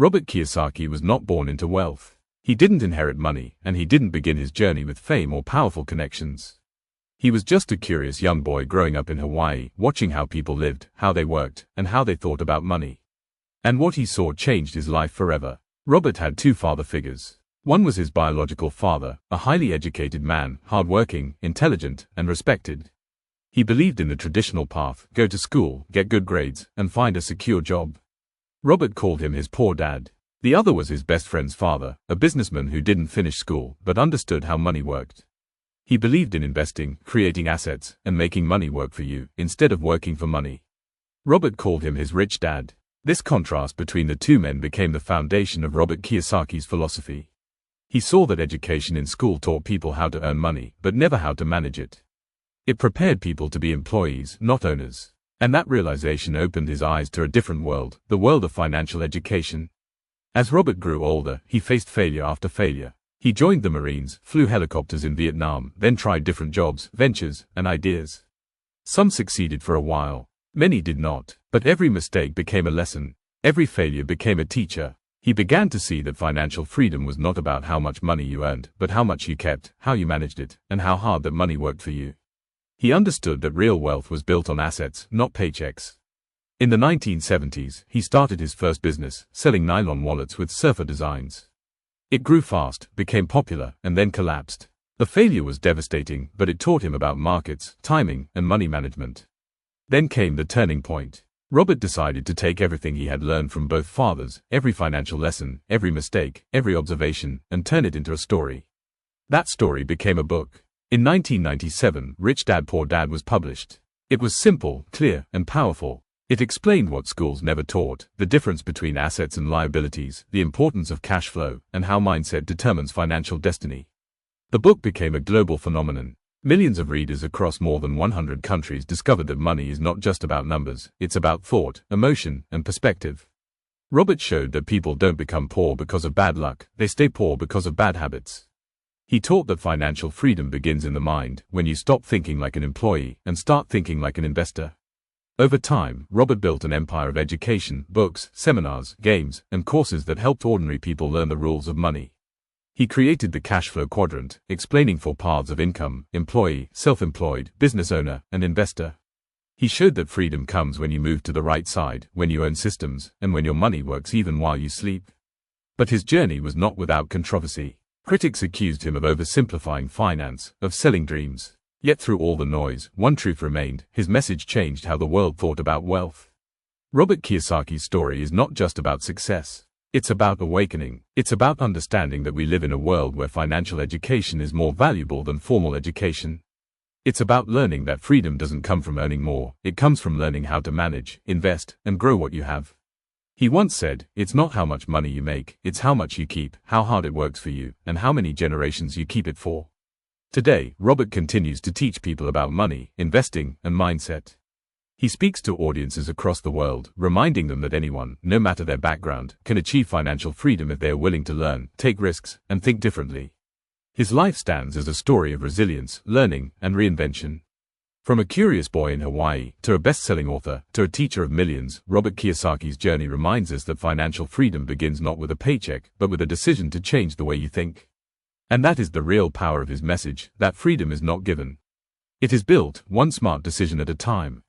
Robert Kiyosaki was not born into wealth. He didn't inherit money, and he didn't begin his journey with fame or powerful connections. He was just a curious young boy growing up in Hawaii, watching how people lived, how they worked, and how they thought about money. And what he saw changed his life forever. Robert had two father figures. One was his biological father, a highly educated man, hardworking, intelligent, and respected. He believed in the traditional path: go to school, get good grades, and find a secure job. Robert called him his poor dad. The other was his best friend's father, a businessman who didn't finish school but understood how money worked. He believed in investing, creating assets, and making money work for you, instead of working for money. Robert called him his rich dad. This contrast between the two men became the foundation of Robert Kiyosaki's philosophy. He saw that education in school taught people how to earn money, but never how to manage it. It prepared people to be employees, not owners. And that realization opened his eyes to a different world, the world of financial education. As Robert grew older, he faced failure after failure. He joined the Marines, flew helicopters in Vietnam, then tried different jobs, ventures, and ideas. Some succeeded for a while. Many did not. But every mistake became a lesson. Every failure became a teacher. He began to see that financial freedom was not about how much money you earned, but how much you kept, how you managed it, and how hard that money worked for you. He understood that real wealth was built on assets, not paychecks. In the 1970s, he started his first business, selling nylon wallets with surfer designs. It grew fast, became popular, and then collapsed. The failure was devastating, but it taught him about markets, timing, and money management. Then came the turning point. Robert decided to take everything he had learned from both fathers, every financial lesson, every mistake, every observation, and turn it into a story. That story became a book. In 1997, Rich Dad Poor Dad was published. It was simple, clear, and powerful. It explained what schools never taught: the difference between assets and liabilities, the importance of cash flow, and how mindset determines financial destiny. The book became a global phenomenon. Millions of readers across more than 100 countries discovered that money is not just about numbers, it's about thought, emotion, and perspective. Robert showed that people don't become poor because of bad luck, they stay poor because of bad habits. He taught that financial freedom begins in the mind, when you stop thinking like an employee and start thinking like an investor. Over time, Robert built an empire of education, books, seminars, games, and courses that helped ordinary people learn the rules of money. He created the cash flow quadrant, explaining 4 paths of income: employee, self-employed, business owner, and investor. He showed that freedom comes when you move to the right side, when you own systems, and when your money works even while you sleep. But his journey was not without controversy. Critics accused him of oversimplifying finance, of selling dreams. Yet through all the noise, one truth remained: his message changed how the world thought about wealth. Robert Kiyosaki's story is not just about success. It's about awakening. It's about understanding that we live in a world where financial education is more valuable than formal education. It's about learning that freedom doesn't come from earning more, it comes from learning how to manage, invest, and grow what you have. He once said, "It's not how much money you make, it's how much you keep, how hard it works for you, and how many generations you keep it for." Today, Robert continues to teach people about money, investing, and mindset. He speaks to audiences across the world, reminding them that anyone, no matter their background, can achieve financial freedom if they are willing to learn, take risks, and think differently. His life stands as a story of resilience, learning, and reinvention. From a curious boy in Hawaii, to a best-selling author, to a teacher of millions, Robert Kiyosaki's journey reminds us that financial freedom begins not with a paycheck, but with a decision to change the way you think. And that is the real power of his message, that freedom is not given. It is built, one smart decision at a time.